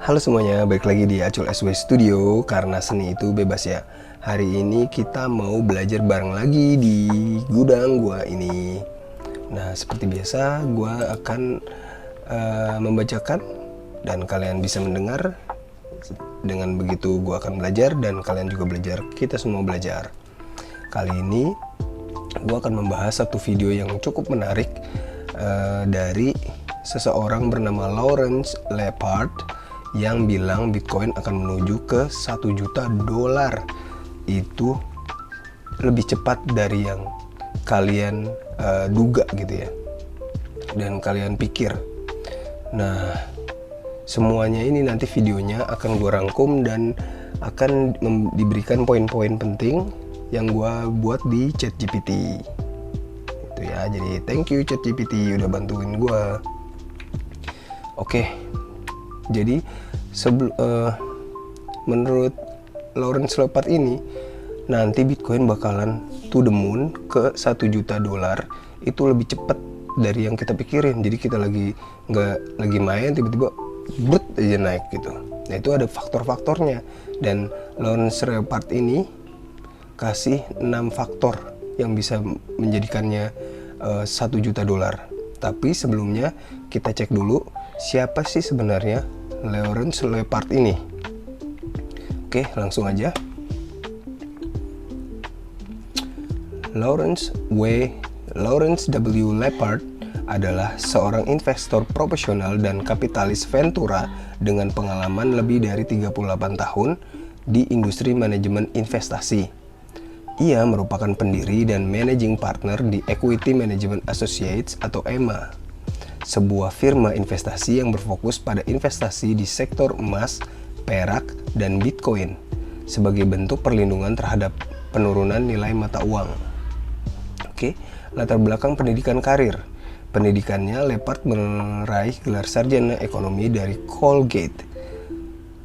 Halo semuanya, balik lagi di Acul SW Studio. Karena seni itu bebas ya. Hari ini kita mau belajar bareng lagi di gudang gua ini. Nah, seperti biasa gua akan membacakan dan kalian bisa mendengar. Dengan begitu gua akan belajar dan kalian juga belajar, kita semua belajar. Kali ini gua akan membahas satu video yang cukup menarik dari seseorang bernama Lawrence Lepard yang bilang Bitcoin akan menuju ke 1 juta dolar. Itu lebih cepat dari yang kalian duga gitu ya, dan kalian pikir. Nah, semuanya ini nanti videonya akan gue rangkum dan akan diberikan poin-poin penting yang gue buat di ChatGPT itu ya. Jadi thank you ChatGPT udah bantuin gue. Oke, jadi menurut Lawrence Lepard ini, nanti Bitcoin bakalan to the moon ke 1 juta dolar. Itu lebih cepat dari yang kita pikirin. Jadi kita nggak lagi main, tiba-tiba brut aja naik gitu. Nah, itu ada faktor-faktornya, dan Lawrence Lepard ini kasih 6 faktor yang bisa menjadikannya 1 juta dolar. Tapi sebelumnya kita cek dulu siapa sih sebenarnya Lawrence Lepard ini. Oke, langsung aja. Lawrence W. Lepard adalah seorang investor profesional dan kapitalis Ventura dengan pengalaman lebih dari 38 tahun di industri manajemen investasi. Ia merupakan pendiri dan managing partner di Equity Management Associates atau EMA, sebuah firma investasi yang berfokus pada investasi di sektor emas, perak, dan Bitcoin sebagai bentuk perlindungan terhadap penurunan nilai mata uang. Oke, latar belakang pendidikan karir. Pendidikannya, Lepard meraih gelar sarjana ekonomi dari Colgate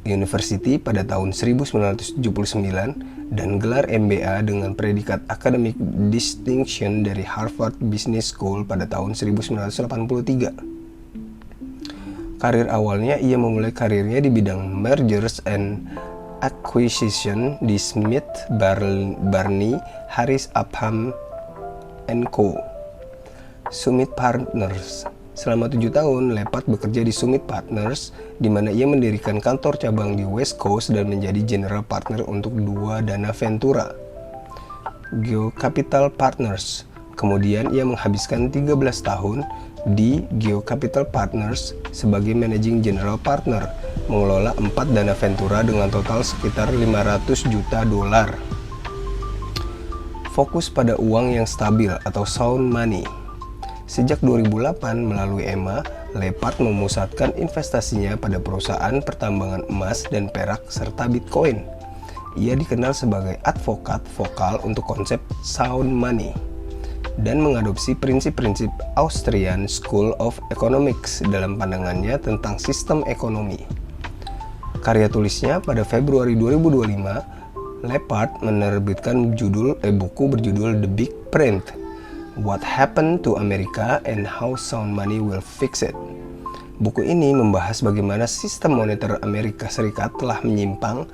University pada tahun 1979 dan gelar MBA dengan predikat Academic Distinction dari Harvard Business School pada tahun 1983. Karir awalnya, ia memulai karirnya di bidang mergers and acquisition di Smith Barney Harris Upham Co. Summit Partners. Selama 7 tahun, Lepard bekerja di Summit Partners, di mana ia mendirikan kantor cabang di West Coast dan menjadi general partner untuk 2 dana Ventura, GeoCapital Partners. Kemudian ia menghabiskan 13 tahun di GeoCapital Partners sebagai managing general partner, mengelola 4 dana Ventura dengan total sekitar 500 juta dolar. Fokus pada uang yang stabil atau sound money. Sejak 2008 melalui EMA, Lepard memusatkan investasinya pada perusahaan pertambangan emas dan perak serta Bitcoin. Ia dikenal sebagai advokat vokal untuk konsep sound money dan mengadopsi prinsip-prinsip Austrian School of Economics dalam pandangannya tentang sistem ekonomi. Karya tulisnya pada Februari 2025, Lepard menerbitkan buku berjudul The Big Print: What Happened to America and How Sound Money Will Fix It. Buku ini membahas bagaimana sistem moneter Amerika Serikat telah menyimpang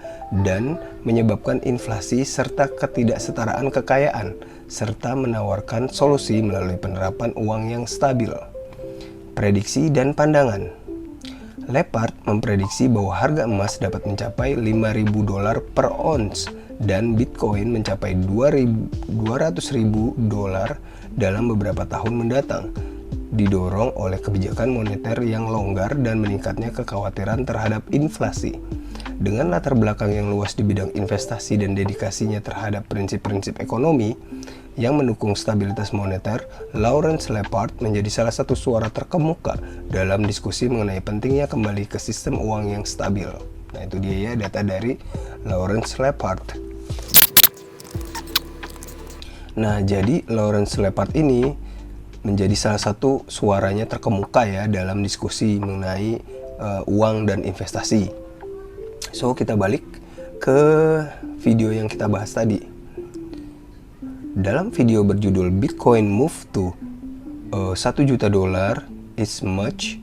dan menyebabkan inflasi serta ketidaksetaraan kekayaan, serta menawarkan solusi melalui penerapan uang yang stabil. Prediksi dan pandangan. Lepard memprediksi bahwa harga emas dapat mencapai 5.000 dolar per ons dan Bitcoin mencapai 200.000 dolar dalam beberapa tahun mendatang, didorong oleh kebijakan moneter yang longgar dan meningkatnya kekhawatiran terhadap inflasi. Dengan latar belakang yang luas di bidang investasi dan dedikasinya terhadap prinsip-prinsip ekonomi yang mendukung stabilitas moneter, Lawrence Lepard menjadi salah satu suara terkemuka dalam diskusi mengenai pentingnya kembali ke sistem uang yang stabil. Nah, itu dia ya data dari Lawrence Lepard. Nah, jadi Lawrence Lepard ini menjadi salah satu suaranya terkemuka ya dalam diskusi mengenai uang dan investasi. So, kita balik ke video yang kita bahas tadi. Dalam video berjudul Bitcoin Move to 1 juta dolar is much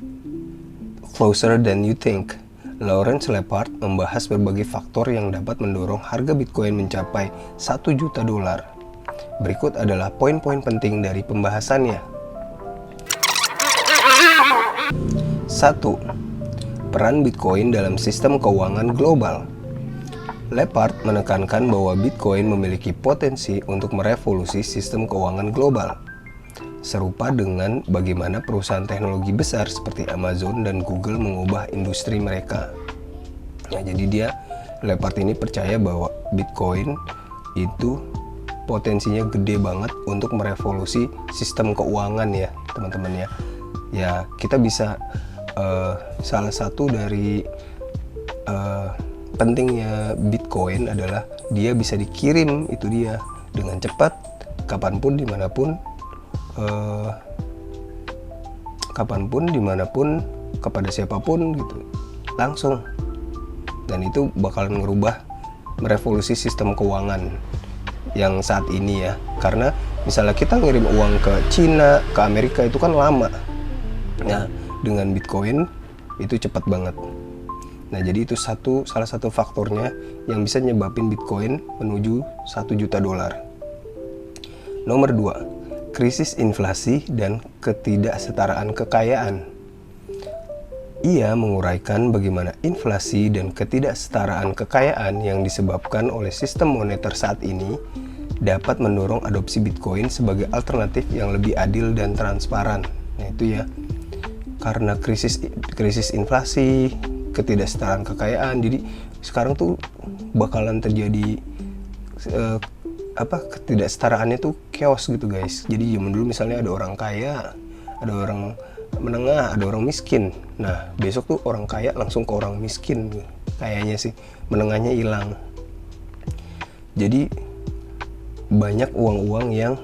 closer than you think, Lawrence Lepard membahas berbagai faktor yang dapat mendorong harga Bitcoin mencapai 1 juta dolar. Berikut adalah poin-poin penting dari pembahasannya. 1. Peran Bitcoin dalam sistem keuangan global. Lepard menekankan bahwa Bitcoin memiliki potensi untuk merevolusi sistem keuangan global, serupa dengan bagaimana perusahaan teknologi besar seperti Amazon dan Google mengubah industri mereka. Nah, jadi Lepard ini percaya bahwa Bitcoin itu potensinya gede banget untuk merevolusi sistem keuangan ya teman-teman ya. Ya, kita bisa salah satu dari pentingnya Bitcoin adalah dia bisa dikirim, itu dia, dengan cepat, kapanpun, dimanapun, dimanapun, kepada siapapun gitu, langsung. Dan itu bakalan ngerubah, merevolusi sistem keuangan yang saat ini ya. Karena misalnya kita ngirim uang ke Cina, ke Amerika itu kan lama. Nah, dengan Bitcoin itu cepat banget. Nah, jadi itu salah satu faktornya yang bisa nyebabin Bitcoin menuju 1 juta dolar. Nomor 2, krisis inflasi dan ketidaksetaraan kekayaan. Ia menguraikan bagaimana inflasi dan ketidaksetaraan kekayaan yang disebabkan oleh sistem moneter saat ini dapat mendorong adopsi Bitcoin sebagai alternatif yang lebih adil dan transparan. Nah, itu ya. Karena krisis inflasi, ketidaksetaraan kekayaan, jadi sekarang tuh bakalan terjadi ketidaksetaraannya tuh chaos gitu guys. Jadi zaman dulu misalnya ada orang kaya, ada orang menengah, ada orang miskin. Nah, besok tuh orang kaya langsung ke orang miskin, kayaknya sih, menengahnya hilang. Jadi banyak uang-uang yang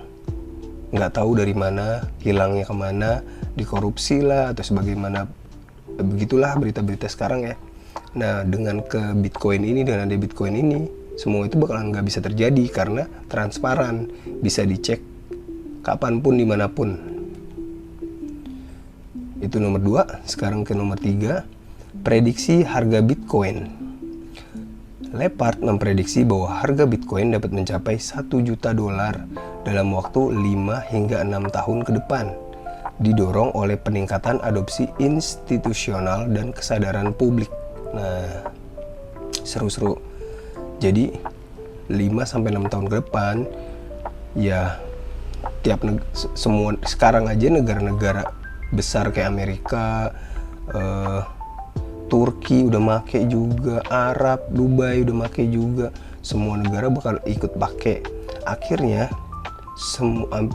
nggak tahu dari mana, hilangnya kemana, dikorupsi lah atau sebagaimana, begitulah berita-berita sekarang ya. Nah, dengan ke Bitcoin ini, dengan ada Bitcoin ini, semua itu bakalan nggak bisa terjadi karena transparan, bisa dicek kapanpun, dimanapun. Itu nomor 2. Sekarang ke nomor 3, prediksi harga Bitcoin. Lepard memprediksi bahwa harga Bitcoin dapat mencapai 1 juta dolar dalam waktu 5 hingga 6 tahun ke depan, didorong oleh peningkatan adopsi institusional dan kesadaran publik. Nah, seru-seru. Jadi 5-6 tahun ke depan ya, semua sekarang aja negara-negara besar kayak Amerika, Turki udah make juga, Arab, Dubai udah make juga, semua negara bakal ikut pakai. Akhirnya semua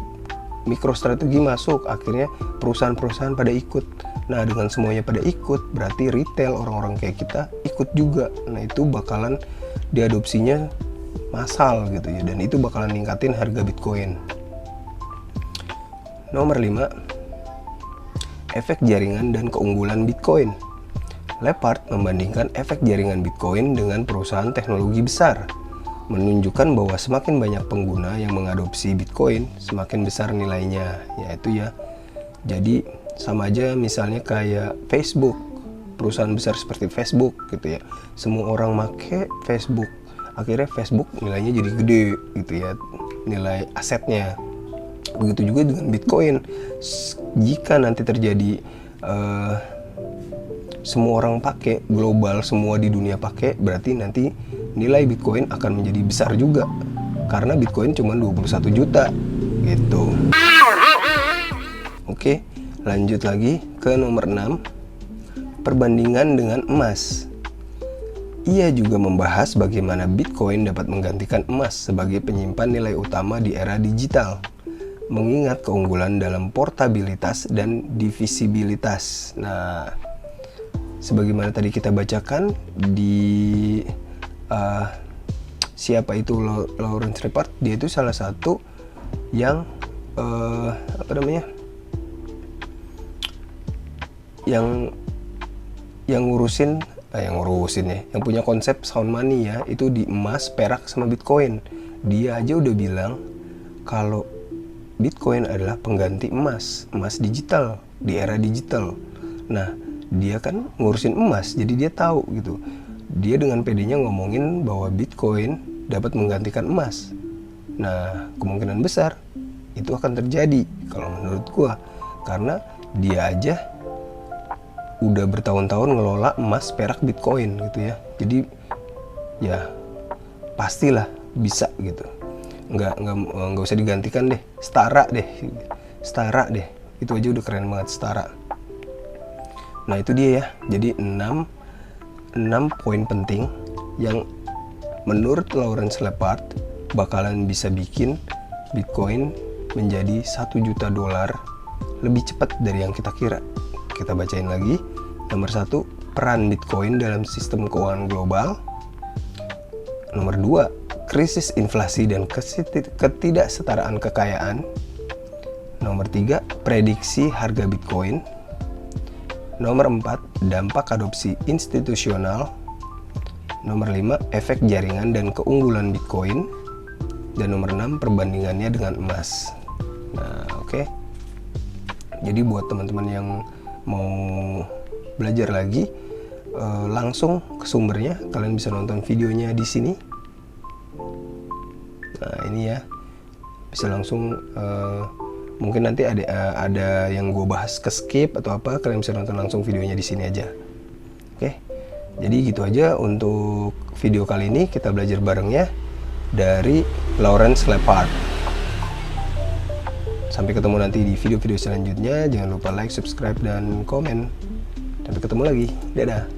MicroStrategy masuk, akhirnya perusahaan-perusahaan pada ikut. Nah, dengan semuanya pada ikut, berarti retail, orang-orang kayak kita ikut juga. Nah, itu bakalan diadopsinya massal gitu ya, dan itu bakalan ningkatin harga Bitcoin. Nomor 5, efek jaringan dan keunggulan Bitcoin. Lepard membandingkan efek jaringan Bitcoin dengan perusahaan teknologi besar, menunjukkan bahwa semakin banyak pengguna yang mengadopsi Bitcoin, semakin besar nilainya, yaitu ya. Jadi sama aja misalnya kayak Facebook, perusahaan besar seperti Facebook gitu ya. Semua orang make Facebook, akhirnya Facebook nilainya jadi gede gitu ya, nilai asetnya. Begitu juga dengan Bitcoin. Jika nanti terjadi semua orang pakai, global, semua di dunia pakai, berarti nanti nilai Bitcoin akan menjadi besar juga, karena Bitcoin cuma 21 juta gitu. Oke, lanjut lagi ke nomor 6, perbandingan dengan emas. Ia juga membahas bagaimana Bitcoin dapat menggantikan emas sebagai penyimpan nilai utama di era digital, mengingat keunggulan dalam portabilitas dan divisibilitas. Nah, sebagaimana tadi kita bacakan di siapa itu Lawrence Lepard, dia itu salah satu yang yang ngurusin ya, yang punya konsep sound money ya, itu di emas, perak, sama Bitcoin. Dia aja udah bilang kalau Bitcoin adalah pengganti emas digital di era digital. Nah, dia kan ngurusin emas, jadi dia tahu gitu. Dia dengan pedenya ngomongin bahwa Bitcoin dapat menggantikan emas. Nah, kemungkinan besar itu akan terjadi kalau menurut gua, karena dia aja udah bertahun-tahun ngelola emas, perak, Bitcoin gitu ya. Jadi ya pastilah bisa gitu. Nggak usah digantikan deh, setara deh. Itu aja udah keren banget, setara. Nah itu dia ya, jadi 6 poin penting yang menurut Lawrence Lepard bakalan bisa bikin Bitcoin menjadi $1 juta lebih cepat dari yang kita kira. Kita bacain lagi. Nomor 1, peran Bitcoin dalam sistem keuangan global. Nomor 2, krisis inflasi dan ketidaksetaraan kekayaan. Nomor 3, prediksi harga Bitcoin. Nomor 4, dampak adopsi institusional. Nomor 5, efek jaringan dan keunggulan Bitcoin. Dan nomor 6, perbandingannya dengan emas. Nah, oke. Jadi buat teman-teman yang mau belajar lagi, langsung ke sumbernya. Kalian bisa nonton videonya di sini. Nah, ini ya. Bisa langsung mungkin nanti ada yang gue bahas ke skip atau apa, kalian bisa nonton langsung videonya di sini aja. Oke, jadi gitu aja untuk video kali ini. Kita belajar barengnya dari Lawrence Lepard. Sampai ketemu nanti di video-video selanjutnya. Jangan lupa like, subscribe, dan komen. Sampai ketemu lagi. Dadah.